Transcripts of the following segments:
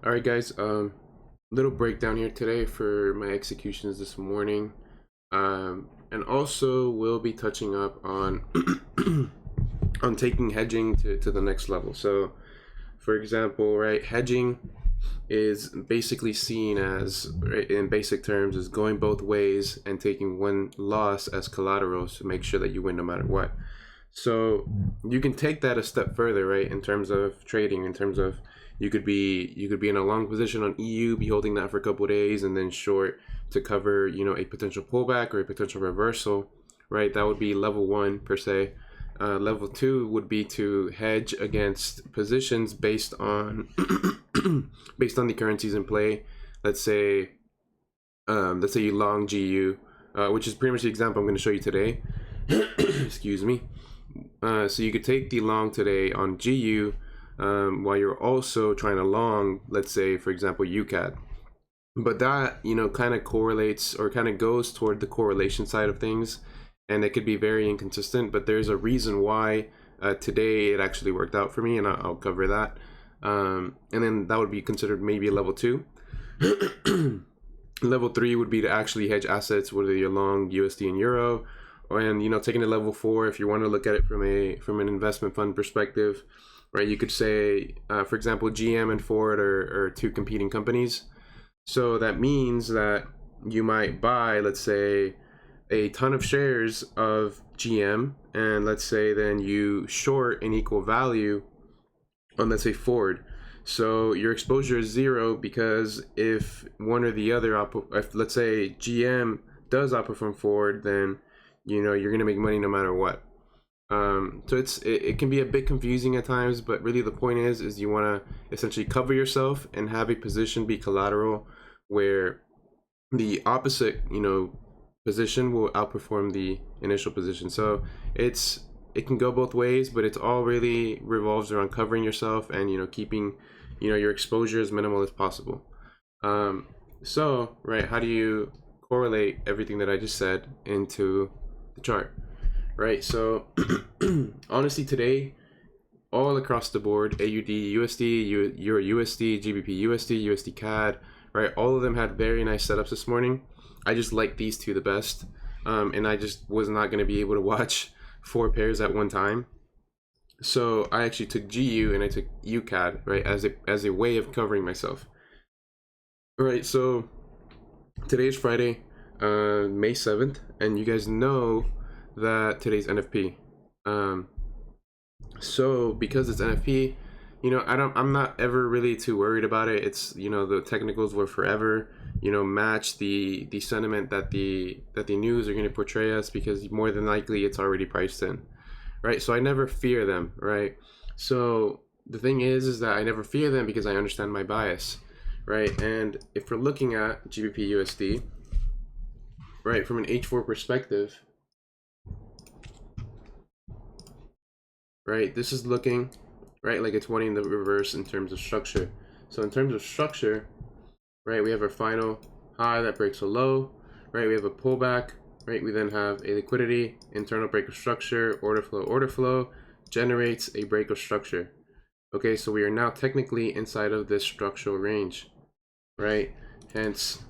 All right, guys. Little breakdown here today for my executions this morning, and also we'll be touching up on on taking hedging to the next level. So, for example, right, hedging is basically seen as, right, in basic terms, is going both ways and taking one loss as collateral to make sure that you win no matter what. So you can take that a step further, right, in terms of trading, in terms of you could be in a long position on EU, be holding that for a couple of days, and then short to cover, a potential pullback or a potential reversal, right? That would be level one per se. Level two would be to hedge against positions based on based on the currencies in play. Let's say you long GU, which is pretty much the example I'm going to show you today. Excuse me. So you could take the long today on GU while you're also trying to long, let's say, for example, UCAD. But that, kind of correlates or kind of goes toward the correlation side of things. And it could be very inconsistent, but there's a reason why today it actually worked out for me, and I'll cover that. And then that would be considered maybe a level two. Level three would be to actually hedge assets, whether you're long USD and Euro, and taking a level four if you want to look at it from an investment fund perspective, right? You could say, for example, GM and Ford are two competing companies. So that means that you might buy, let's say, a ton of shares of GM, and let's say then you short an equal value on, let's say, Ford. So your exposure is zero, because if one or the other, if let's say GM does outperform Ford, then you're going to make money no matter what. So it can be a bit confusing at times, but really the point is you want to essentially cover yourself and have a position be collateral where the opposite, position will outperform the initial position. So it can go both ways, but it's all really revolves around covering yourself and keeping your exposure as minimal as possible. So right, how do you correlate everything that I just said into the chart? Right, so honestly today, all across the board, AUD, USD, Euro USD, GBPUSD, USDCAD, right, all of them had very nice setups this morning. I just like these two the best, and I just was not going to be able to watch 4 pairs at one time. So I actually took GU and I took UCAD, right, as a way of covering myself. All right, so today is Friday, May 7th, and you guys know that today's NFP. So because it's NFP, I'm not ever really too worried about it. It's, the technicals will forever, match the sentiment that the news are going to portray us, because more than likely it's already priced in, right? So I never fear them, right? So the thing is that I never fear them because I understand my bias, right? And if we're looking at GBPUSD, right, from an H4 perspective, right, this is looking, right, like it's wanting the reverse in terms of structure. So in terms of structure, right, we have our final high that breaks a low, right, we have a pullback, right, we then have a liquidity, internal break of structure, order flow, generates a break of structure. Okay, so we are now technically inside of this structural range, right? Hence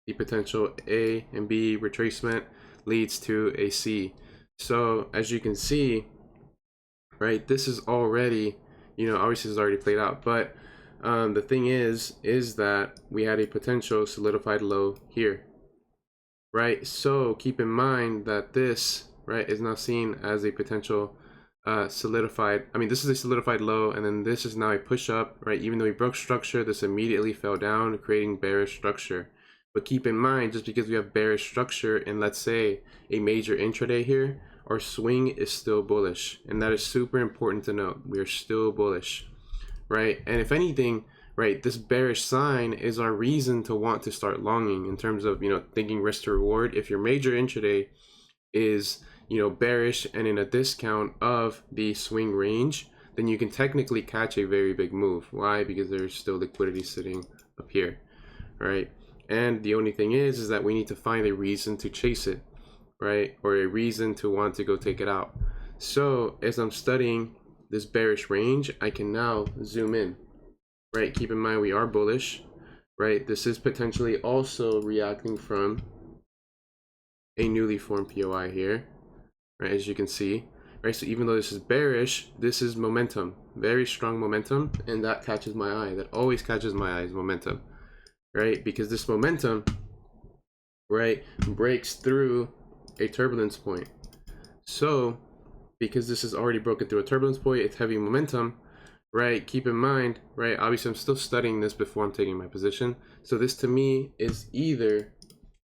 the potential A and B retracement leads to a C. So as you can see, right, this is already, obviously it's already played out, but the thing is that we had a potential solidified low here, right? So keep in mind that this, right, is now seen as a potential solidified, this is a solidified low, and then this is now a push up, right? Even though we broke structure, this immediately fell down, creating bearish structure. But keep in mind, just because we have bearish structure in, let's say, a major intraday here, our swing is still bullish, and that is super important to note. We are still bullish, right? And if anything, right, this bearish sign is our reason to want to start longing in terms of, thinking risk to reward. If your major intraday is, bearish and in a discount of the swing range, then you can technically catch a very big move. Why? Because there's still liquidity sitting up here, right? And the only thing is that we need to find a reason to chase it, right? Or a reason to want to go take it out. So as I'm studying this bearish range, I can now zoom in, right? Keep in mind we are bullish, right? This is potentially also reacting from a newly formed POI here, right? As you can see, right? So even though this is bearish, this is momentum, very strong momentum, and that catches my eye. That always catches my eye is momentum, right? Because this momentum, right, breaks through a turbulence point. So because this is already broken through a turbulence point, it's heavy momentum, right? Keep in mind, right? Obviously, I'm still studying this before I'm taking my position. So this to me is either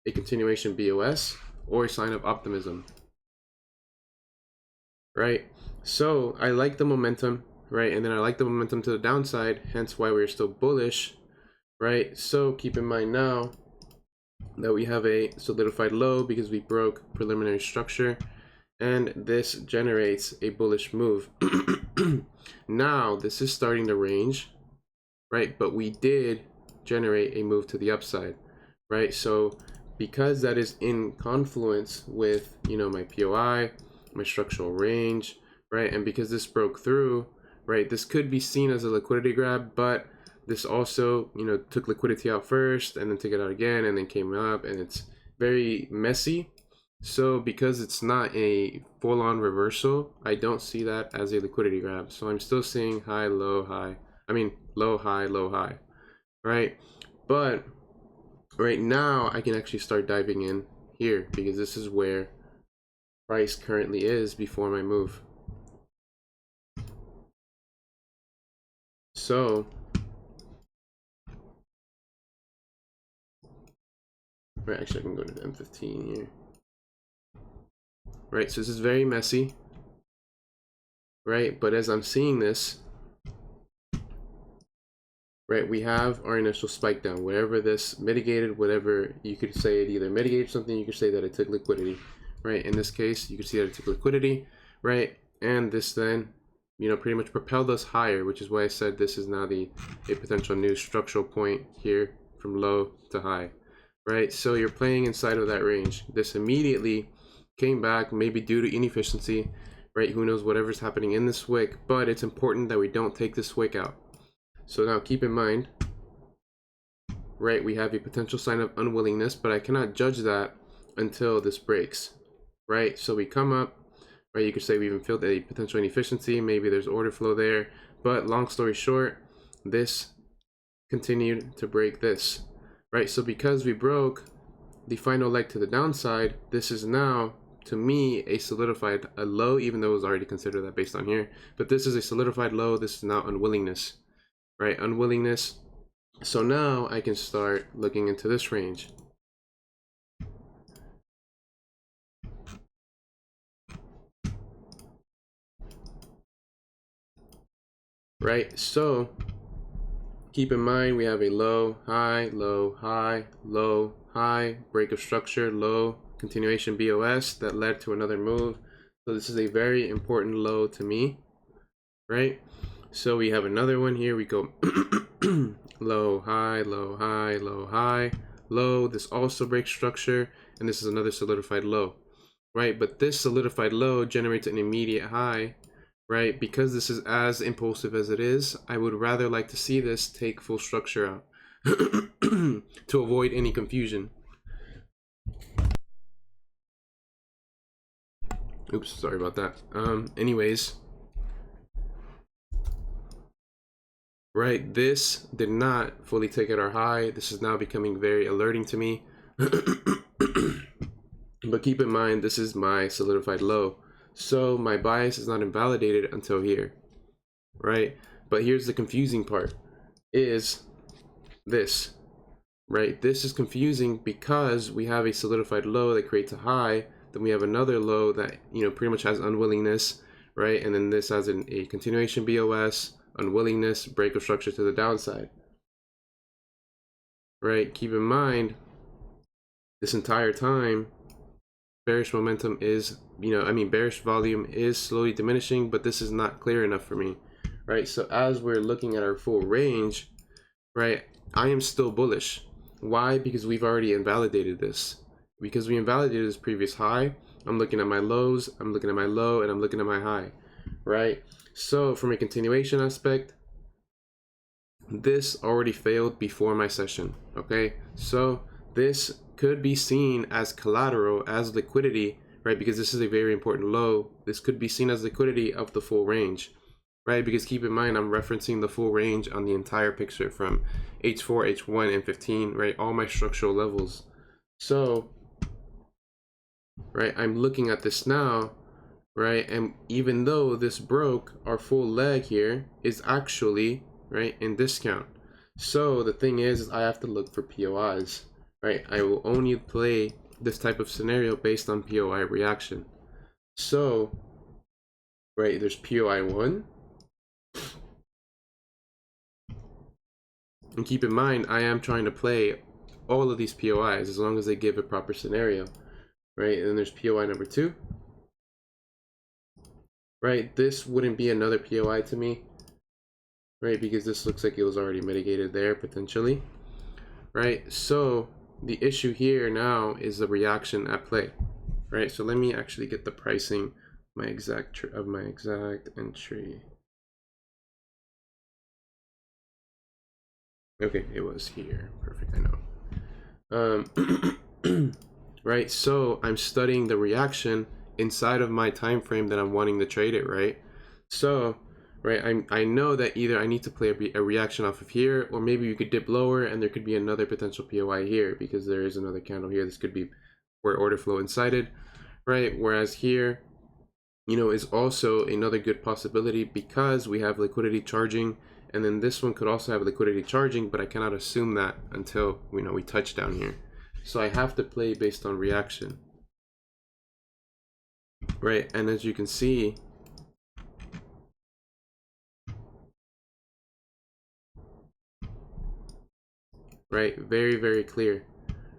a continuation BOS or a sign of optimism, right? So I like the momentum, right? And then I like the momentum to the downside, hence why we're still bullish, right? So keep in mind now that we have a solidified low because we broke preliminary structure, and this generates a bullish move. Now this is starting the range, right? But we did generate a move to the upside, right? So because that is in confluence with, you know, my POI, my structural range, right? And because this broke through, right, this could be seen as a liquidity grab, but this also, you know, took liquidity out first and then took it out again and then came up, and it's very messy. So because it's not a full-on reversal, I don't see that as a liquidity grab. So I'm still seeing high, low, high. I mean, low, high, low, high, right? But right now I can actually start diving in here because this is where price currently is before my move. So right, actually I can go to the M15 here. Right, so this is very messy, right? But as I'm seeing this, right, we have our initial spike down. Whatever this mitigated, whatever you could say, it either mitigated something, you could say that it took liquidity, right? In this case, you could see that it took liquidity, right? And this then, you know, pretty much propelled us higher, which is why I said this is now a potential new structural point here from low to high, right? So you're playing inside of that range. This immediately came back, maybe due to inefficiency, right? Who knows whatever's happening in this wick, but it's important that we don't take this wick out. So now keep in mind, right, we have a potential sign of unwillingness, but I cannot judge that until this breaks, right? So we come up, right, you could say we even filled a potential inefficiency, maybe there's order flow there, but long story short, this continued to break this, right? So because we broke the final leg to the downside, this is now, to me, a solidified low, even though it was already considered that based on here, but this is a solidified low. This is now unwillingness, right? Unwillingness. So now I can start looking into this range. Right, so keep in mind we have a low, high, low, high, low, high, break of structure, low, continuation BOS that led to another move. So this is a very important low to me, right? So we have another one here. We go low, high, low, high, low, high, low. This also breaks structure, and this is another solidified low, right? But this solidified low generates an immediate high, right? Because this is as impulsive as it is, I would rather like to see this take full structure out to avoid any confusion. Oops, sorry about that. Anyways, right, this did not fully take out our high. This is now becoming very alerting to me. But keep in mind, this is my solidified low. So my bias is not invalidated until here, right? But here's the confusing part, is this, right? This is confusing because we have a solidified low that creates a high. Then we have another low that, you know, pretty much has unwillingness, right? And then this has a continuation BOS, unwillingness, break of structure to the downside, right? Keep in mind, this entire time, bearish momentum is, bearish volume is slowly diminishing, but this is not clear enough for me, right? So as we're looking at our full range, right, I am still bullish. Why? Because we've already invalidated this. Because we invalidated this previous high, I'm looking at my lows, I'm looking at my low, and I'm looking at my high, right? So from a continuation aspect, this already failed before my session, okay? So this could be seen as collateral, as liquidity, right? Because this is a very important low. This could be seen as liquidity of the full range, right? Because keep in mind, I'm referencing the full range on the entire picture from H4, H1, and 15, right? All my structural levels. So, right, I'm looking at this now, right? And even though this broke, our full leg here is actually, right, in discount. So the thing is I have to look for POIs, right? I will only play this type of scenario based on POI reaction. So, right, there's POI 1. And keep in mind, I am trying to play all of these POIs as long as they give a proper scenario, right? And then there's POI number 2. Right, this wouldn't be another POI to me, right? Because this looks like it was already mitigated there potentially, right? So the issue here now is the reaction at play, right? So let me actually get the pricing my exact entry. Okay, it was here. Perfect, I know. Right, so I'm studying the reaction inside of my time frame that I'm wanting to trade it, right? So, right, I know that either I need to play a reaction off of here, or maybe you could dip lower and there could be another potential POI here because there is another candle here. This could be where order flow incited, right? Whereas here, you know, is also another good possibility because we have liquidity charging, and then this one could also have liquidity charging, but I cannot assume that until, you know, we touch down here. So I have to play based on reaction, right? And as you can see, right, very, very clear,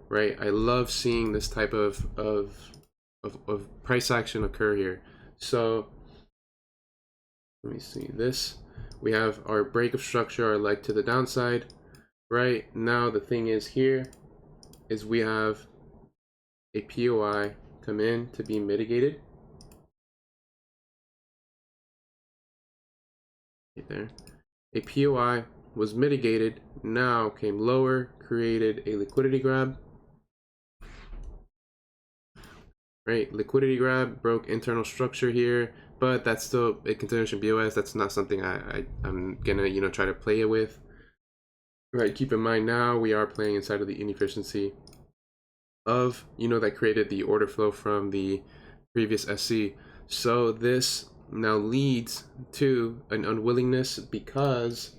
right? I love seeing this type of price action occur here. So let me see this. We have our break of structure, our leg to the downside, right? Now the thing is here is we have a POI come in to be mitigated. Right there. A POI was mitigated, now came lower, created a liquidity grab. Right, liquidity grab, broke internal structure here, but that's still a continuation BOS. That's not something I'm gonna, you know, try to play it with. Right, keep in mind now we are playing inside of the inefficiency of, you know, that created the order flow from the previous SC. So this now leads to an unwillingness because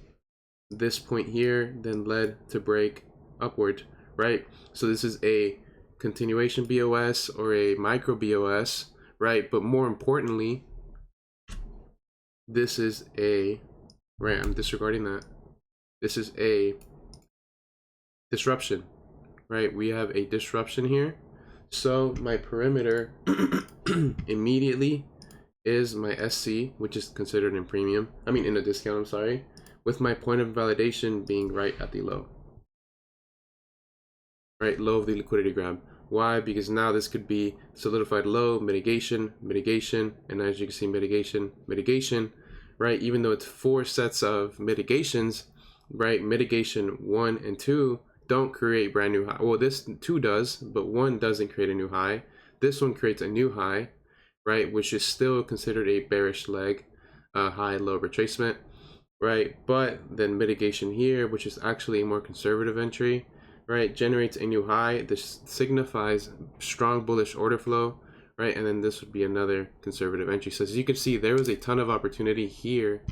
this point here then led to break upward, right? So this is a continuation BOS or a micro BOS, right? But more importantly, this is a, right, I'm disregarding that. This is a disruption, right? We have a disruption here. So my perimeter immediately is my SC, which is considered in premium. I mean, in a discount, I'm sorry, with my point of validation being right at the low. Right, low of the liquidity grab. Why? Because now this could be solidified low, mitigation, mitigation, and as you can see, mitigation, mitigation, right? Even though it's 4 sets of mitigations, right? Mitigation 1 and 2 don't create brand new high. Well, this 2 does, but 1 doesn't create a new high. This one creates a new high, right? Which is still considered a bearish leg, high, low retracement, right? But then mitigation here, which is actually a more conservative entry, right, generates a new high. This signifies strong bullish order flow, right? And then this would be another conservative entry. So as you can see, there was a ton of opportunity here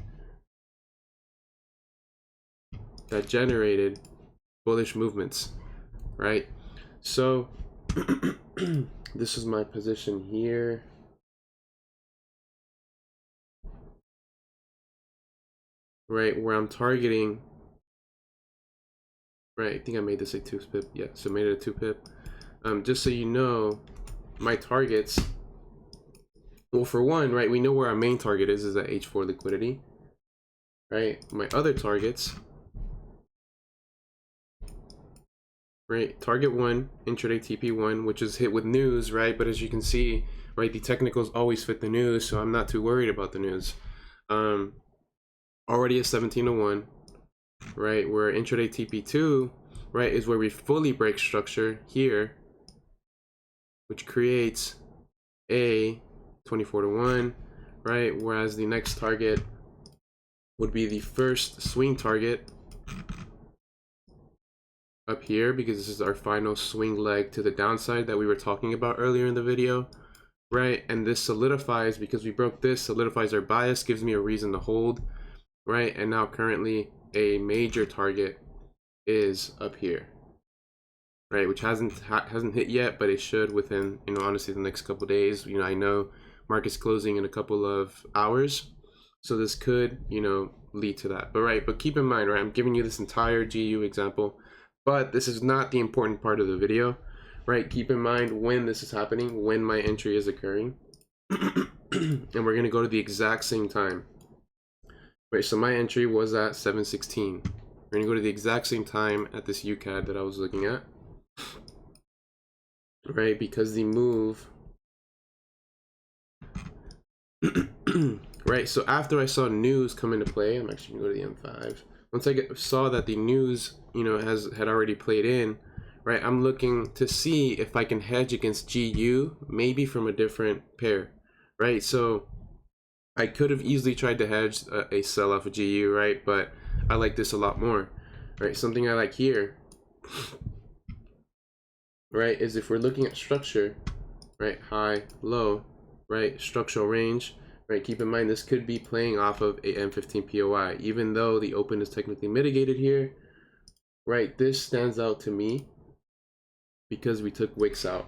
that generated bullish movements, right? So this is my position here. Right, where I'm targeting. Right, I think I made this a 2 pip. Yeah, so made it a 2 pip. Just so you know, my targets. Well, for one, right, we know where our main target is at H4 liquidity. Right, my other targets. Right, target 1, intraday TP1, which is hit with news, right? But as you can see, right, the technicals always fit the news, so I'm not too worried about the news. Already a 1701, right? Where intraday TP2, right, is where we fully break structure here, which creates a 24-1, right? Whereas the next target would be the first swing target up here, because this is our final swing leg to the downside that we were talking about earlier in the video, right? And this solidifies, because we broke this, solidifies our bias, gives me a reason to hold, right? And now currently a major target is up here, right? Which hasn't hit yet, but it should within, you know, honestly the next couple days. You know, I know market's closing in a couple of hours, so this could, you know, lead to that. But keep in mind, right, I'm giving you this entire GU example, but this is not the important part of the video, right? Keep in mind when this is happening, when my entry is occurring. And we're going to go to the exact same time. Right, so my entry was at 7:16. We're going to go to the exact same time at this UCAD that I was looking at. Right, because the move... Right, so after I saw news come into play, I'm actually going to go to the M5. Once I saw that the news, you know, had already played in, right, I'm looking to see if I can hedge against GU, maybe from a different pair, right? So I could have easily tried to hedge a sell-off of GU, right? But I like this a lot more, right? Something I like here, right, is if we're looking at structure, right, high, low, right, structural range, right, keep in mind this could be playing off of a M15 POI, even though the open is technically mitigated here, right? This stands out to me because we took wicks out,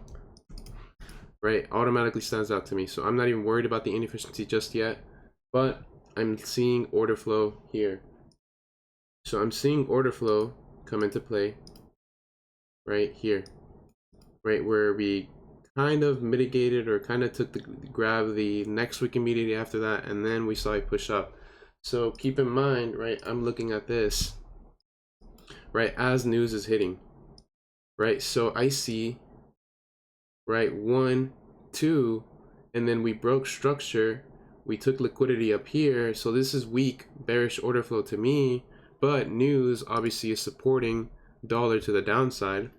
right? Automatically stands out to me. So I'm not even worried about the inefficiency just yet, but I'm seeing order flow here. So I'm seeing order flow come into play right here, right, where we kind of mitigated or kind of took the grab the next wick immediately after that, and then we saw it push up. So keep in mind, right, I'm looking at this, right, as news is hitting, right? So I see, right, 1, 2, and then we broke structure, we took liquidity up here, so this is weak bearish order flow to me, but news obviously is supporting dollar to the downside,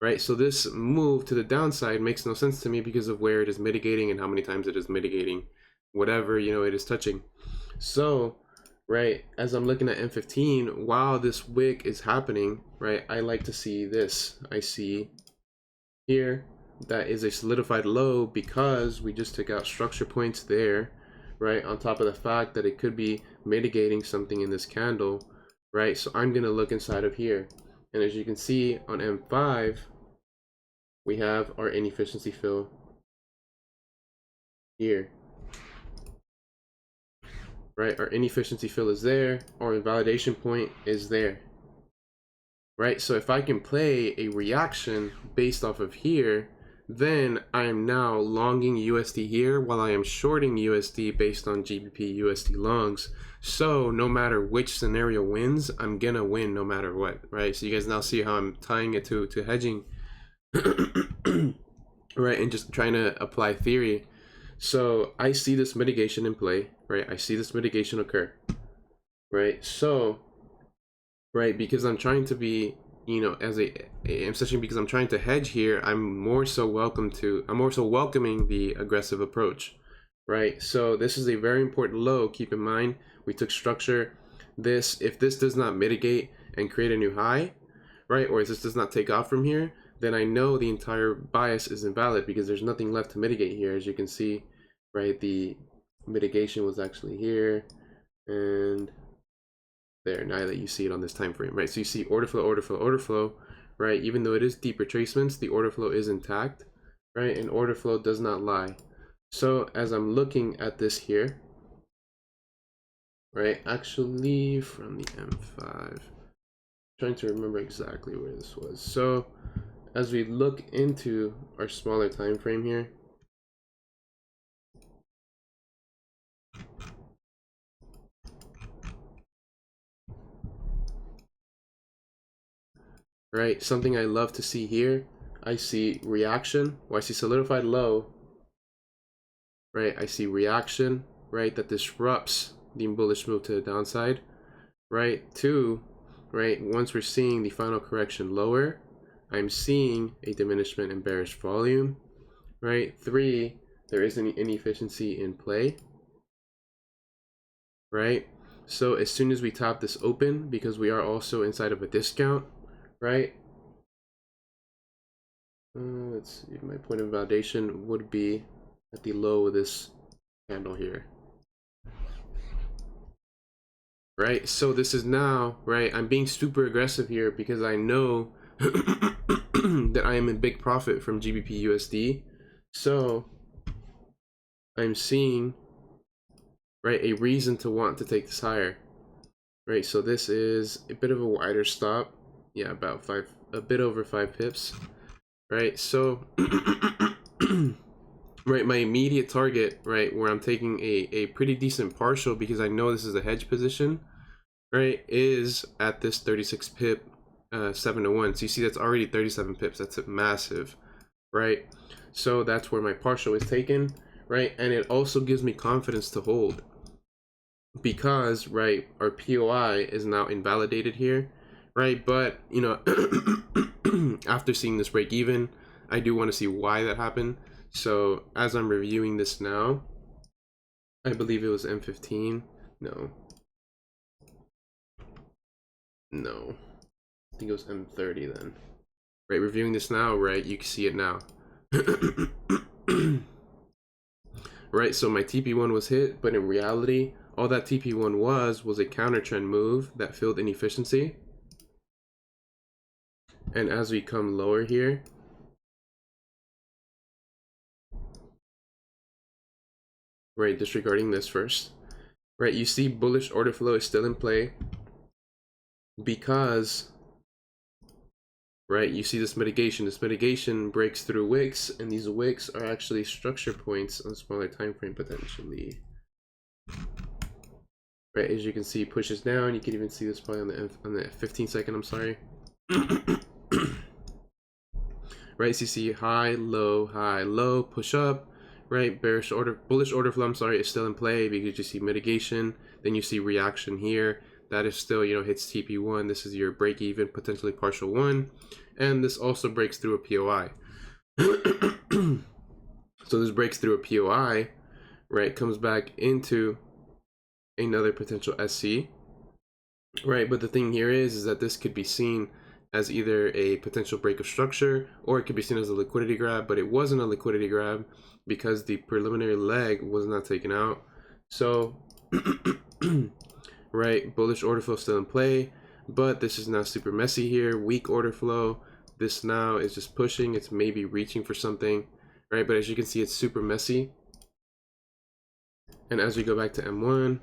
right? So this move to the downside makes no sense to me because of where it is mitigating and how many times it is mitigating whatever, you know, it is touching. So, right, as I'm looking at M15, while this wick is happening, right, I like to see this. I see here that is a solidified low because we just took out structure points there, right, on top of the fact that it could be mitigating something in this candle, right? So I'm going to look inside of here. And as you can see on M5, we have our inefficiency fill here, right? Our inefficiency fill is there, our invalidation point is there, right? So if I can play a reaction based off of here, then I am now longing USD here while I am shorting USD based on GBPUSD longs. So no matter which scenario wins, I'm gonna win no matter what, right? So you guys now see how I'm tying it to hedging, right? And just trying to apply theory. So I see this mitigation in play, right? I see this mitigation occur, right? So, right, because I'm trying to be, you know, especially because I'm trying to hedge here, I'm more so welcoming the aggressive approach, right? So this is a very important low. Keep in mind, we took structure. If this does not mitigate and create a new high, right, or if this does not take off from here, then I know the entire bias is invalid because there's nothing left to mitigate here. As you can see, right, the mitigation was actually here and there, now that you see it on this time frame, right? So you see order flow, order flow, order flow, right? Even though it is deep retracements, the order flow is intact, right? And order flow does not lie. So as I'm looking at this here, right, actually from the M5, trying to remember exactly where this was. So as we look into our smaller time frame here, right, something I love to see here, I see reaction, or I see solidified low, right? I see reaction, right, that disrupts the bullish move to the downside, right? 2, right, once we're seeing the final correction lower, I'm seeing a diminishment in bearish volume, right? 3, there is any inefficiency in play, right? So as soon as we top this open, because we are also inside of a discount, right? Let's see, my point of validation would be at the low of this candle here. Right, so this is now, right, I'm being super aggressive here because I know that I am in big profit from GBPUSD. So I'm seeing, right, a reason to want to take this higher. Right, so this is a bit of a wider stop. Yeah, about a bit over 5 pips. Right, so right, my immediate target, right, where I'm taking a pretty decent partial because I know this is a hedge position, right, is at this 36 pip 7-1. So you see that's already 37 pips. That's massive, right? So that's where my partial is taken, right? And it also gives me confidence to hold because, right, our POI is now invalidated here, right? But, you know, after seeing this break even, I do want to see why that happened. So as I'm reviewing this now, I believe it was M15. No, I think it was M30 then. Right, reviewing this now, right, you can see it now. Right, so my TP1 was hit, but in reality, all that TP1 was a counter trend move that filled inefficiency. And as we come lower here, right, disregarding this first, right, you see bullish order flow is still in play because, right, you see this mitigation breaks through wicks, and these wicks are actually structure points on a smaller time frame potentially. Right, as you can see, pushes down. You can even see this probably on the 15-second, I'm sorry. Right, so you see high, low, push up, right? Bullish order flow, I'm sorry, is still in play because you see mitigation. Then you see reaction here. That is still, you know, hits TP1. This is your break even, potentially partial 1. And this also breaks through a POI. So this breaks through a POI, right? Comes back into another potential SC, right? But the thing here is that this could be seen as either a potential break of structure or it could be seen as a liquidity grab, but it wasn't a liquidity grab because the preliminary leg was not taken out. So right, bullish order flow still in play, but this is now super messy here. Weak order flow. This now is just pushing. It's maybe reaching for something, right? But as you can see, it's super messy. And as we go back to M1,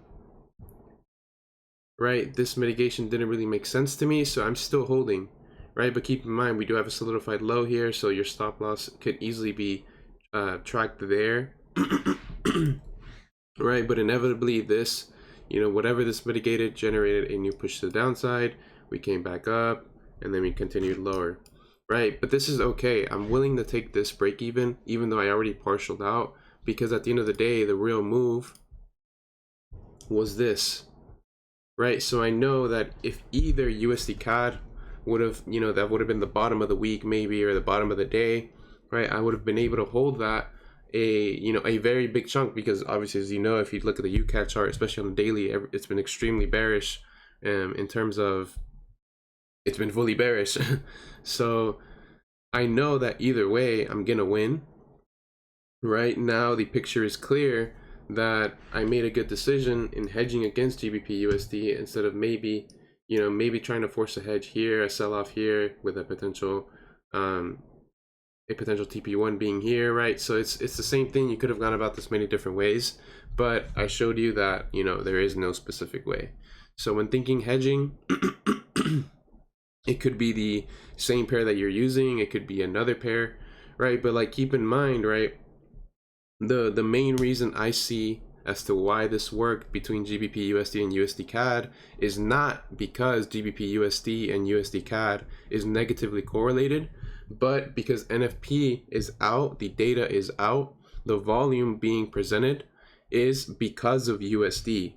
right, this mitigation didn't really make sense to me, so I'm still holding, right? But keep in mind, we do have a solidified low here, so your stop loss could easily be tracked there. Right, but inevitably this, you know, whatever this mitigated generated a new push to the downside. We came back up and then we continued lower, right? But this is okay. I'm willing to take this break even though I already partialed out, because at the end of the day, the real move was this, right? So I know that if either USDCAD would have, you know, that would have been the bottom of the week maybe, or the bottom of the day, right? I would have been able to hold that a very big chunk, because obviously, as you know, if you look at the UCAD chart, especially on the daily, it's been extremely bearish in terms of it's been fully bearish. So I know that either way I'm gonna win. Right now the picture is clear that I made a good decision in hedging against GBPUSD instead of maybe trying to force a hedge here, a sell off here with a potential TP1 being here, right? So it's the same thing. You could have gone about this many different ways, but I showed you that, you know, there is no specific way. So when thinking hedging, it could be the same pair that you're using, it could be another pair, right? But like, keep in mind, right, the main reason I see as to why this worked between GBPUSD and USDCAD is not because GBPUSD and USDCAD is negatively correlated, but because NFP is out, the data is out, the volume being presented is because of USD,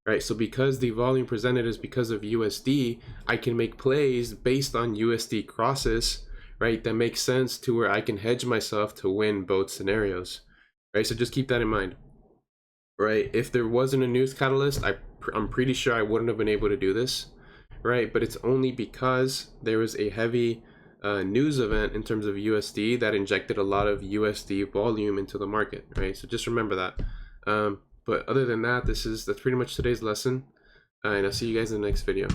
right? So because the volume presented is because of USD, I can make plays based on USD crosses, right? That makes sense to where I can hedge myself to win both scenarios, right? So just keep that in mind, right? If there wasn't a news catalyst, I'm pretty sure I wouldn't have been able to do this, right? But it's only because there was a heavy news event in terms of USD that injected a lot of USD volume into the market, right? So just remember that. But other than that, that's pretty much today's lesson, and I'll see you guys in the next video.